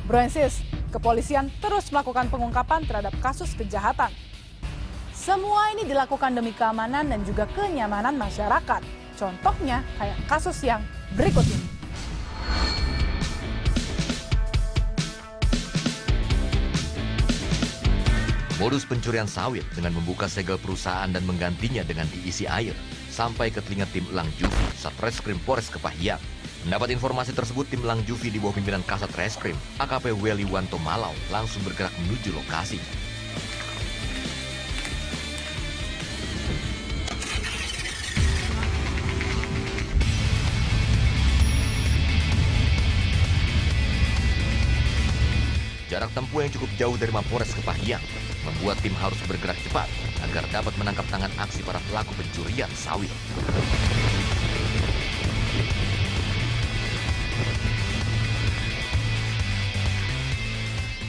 Bro Ensis, kepolisian terus melakukan pengungkapan terhadap kasus kejahatan. Semua ini dilakukan demi keamanan dan juga kenyamanan masyarakat. Contohnya kayak kasus yang berikut ini. Modus pencurian sawit dengan membuka segel perusahaan dan menggantinya dengan diisi air sampai ke telinga tim Elang Juvi, Satreskrim Polres Kepahyang. Mendapat informasi tersebut, tim Elang Juvi di bawah pimpinan Kasat Reskrim AKP Weli Wanto Malau langsung bergerak menuju lokasi. Jarak tempuh yang cukup jauh dari Mapores Kepahyang membuat tim harus bergerak cepat agar dapat menangkap tangan aksi para pelaku pencurian sawit.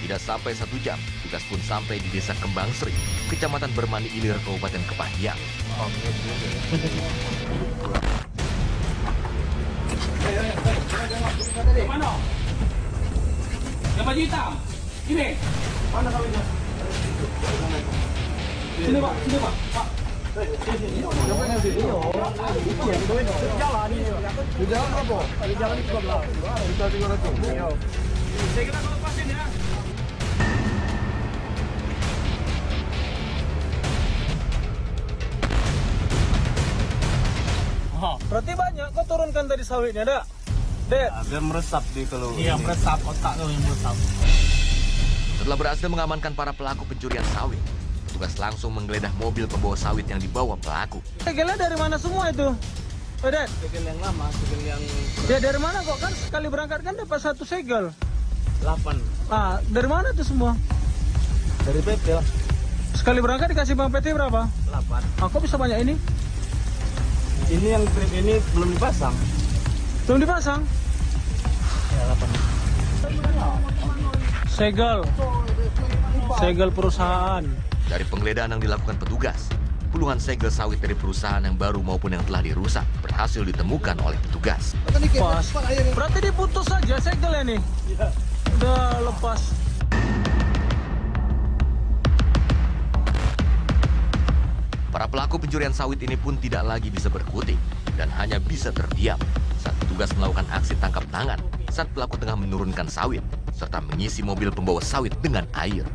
Tidak sampai 1 jam, tugas pun sampai di Desa Kembang Sri, Kecamatan Bermani Ilir, Kabupaten Kepahyang. Mana? Yang baju hitam? Ini? Mana kawinnya? Sini Pak, sini Pak. Pak. Sini. Jalan ini. Di jalan apa? Di jalan di sebelah. Kita 300. Saya kira kalau lepasin ya. Berarti banyak kau turunkan tadi sawitnya, Dak? Dek, biar meresap di kalau iya, meresap otak tuh yang meresap. Setelah berhasil mengamankan para pelaku pencurian sawit, petugas langsung menggeledah mobil pembawa sawit yang dibawa pelaku. Segelnya dari mana semua itu? Dek, segel yang lama, segel yang ya dari mana kok? Kan sekali berangkat kan dapat 1 segel. 8 Ah, dari mana tuh semua? dari PT lah. Sekali berangkat dikasih Bang PT berapa? 8. Ah, kok bisa banyak ini? Ini yang trip ini belum dipasang. Belum dipasang? Ya 8. Segel. Segel perusahaan. Dari penggeledahan yang dilakukan petugas, puluhan segel sawit dari perusahaan yang baru maupun yang telah dirusak berhasil ditemukan oleh petugas. Pas. Berarti diputus saja segelnya nih? Iya. Udah lepas. Para pelaku pencurian sawit ini pun tidak lagi bisa berkutik dan hanya bisa terdiam saat petugas melakukan aksi tangkap tangan saat pelaku tengah menurunkan sawit serta mengisi mobil pembawa sawit dengan air.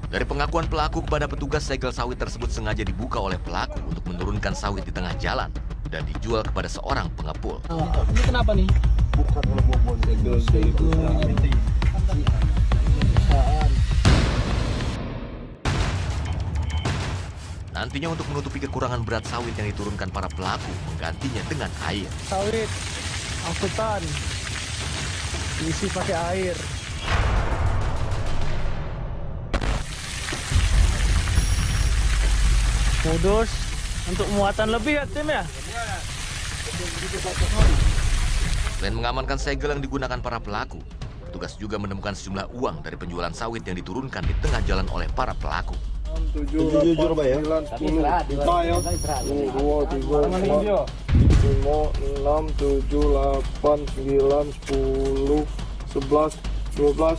Dari pengakuan pelaku kepada petugas, segel sawit tersebut sengaja dibuka oleh pelaku untuk menurunkan sawit di tengah jalan dan dijual kepada seorang pengepul. Ini kenapa nih? Bukan kalau bobol segel itu. Nantinya untuk menutupi kekurangan berat sawit yang diturunkan para pelaku, menggantinya dengan air. Sawit, angkutan, isi pakai air. Modus untuk muatan lebih ya tim ya? Selain mengamankan segel yang digunakan para pelaku, petugas juga menemukan sejumlah uang dari penjualan sawit yang diturunkan di tengah jalan oleh para pelaku. 7, 8, 9, 10, 2, 3, 4, 5, 6, 7, 8, 9, 10, 11, 12,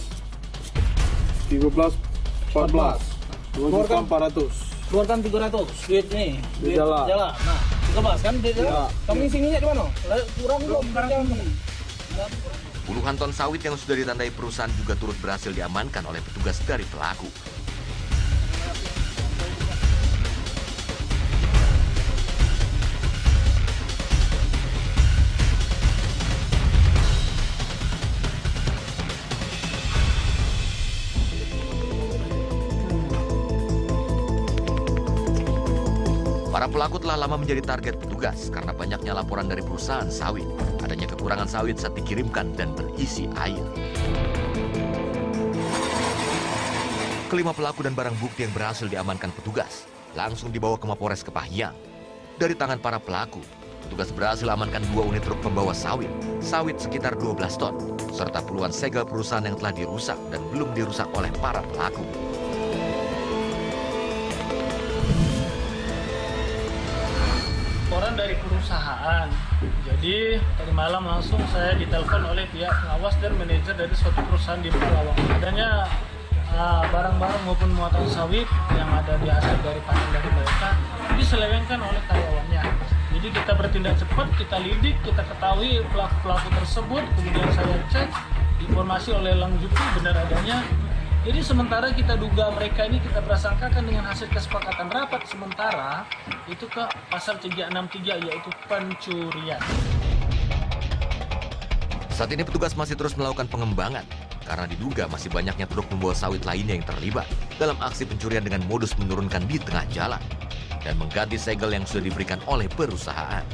13, 14, 2.400.000. Keluarkan 300 duit nih. Duit jalan. Nah, kebas kan duit jalan. Ya. Kamu isi minyak di mana? Kurang belum sekarang. Puluhan ton sawit yang sudah ditandai perusahaan juga turut berhasil diamankan oleh petugas dari pelaku. Para pelaku telah lama menjadi target petugas karena banyaknya laporan dari perusahaan sawit, adanya kekurangan sawit saat dikirimkan dan berisi air. Kelima pelaku dan barang bukti yang berhasil diamankan petugas langsung dibawa ke Mapores Kepahyang. Dari tangan para pelaku, petugas berhasil amankan 2 unit truk pembawa sawit sekitar 12 ton, serta puluhan segel perusahaan yang telah dirusak dan belum dirusak oleh para pelaku. Orang dari dari perusahaan. Jadi tadi malam langsung saya ditelepon oleh pihak pengawas dan manajer dari suatu perusahaan di Pelawang. Adanya barang-barang maupun muatan sawit yang ada di hasil dari panen dari mereka diselewengkan oleh karyawannya. Jadi kita bertindak cepat, kita lidik, kita ketahui pelaku-pelaku tersebut, kemudian saya cek informasi oleh Lang Jupri benar adanya. Jadi sementara kita duga mereka ini kita prasangkakan dengan hasil kesepakatan rapat sementara itu ke pasal 363 yaitu pencurian. Saat ini petugas masih terus melakukan pengembangan karena diduga masih banyaknya truk membawa sawit lainnya yang terlibat dalam aksi pencurian dengan modus menurunkan di tengah jalan dan mengganti segel yang sudah diberikan oleh perusahaan.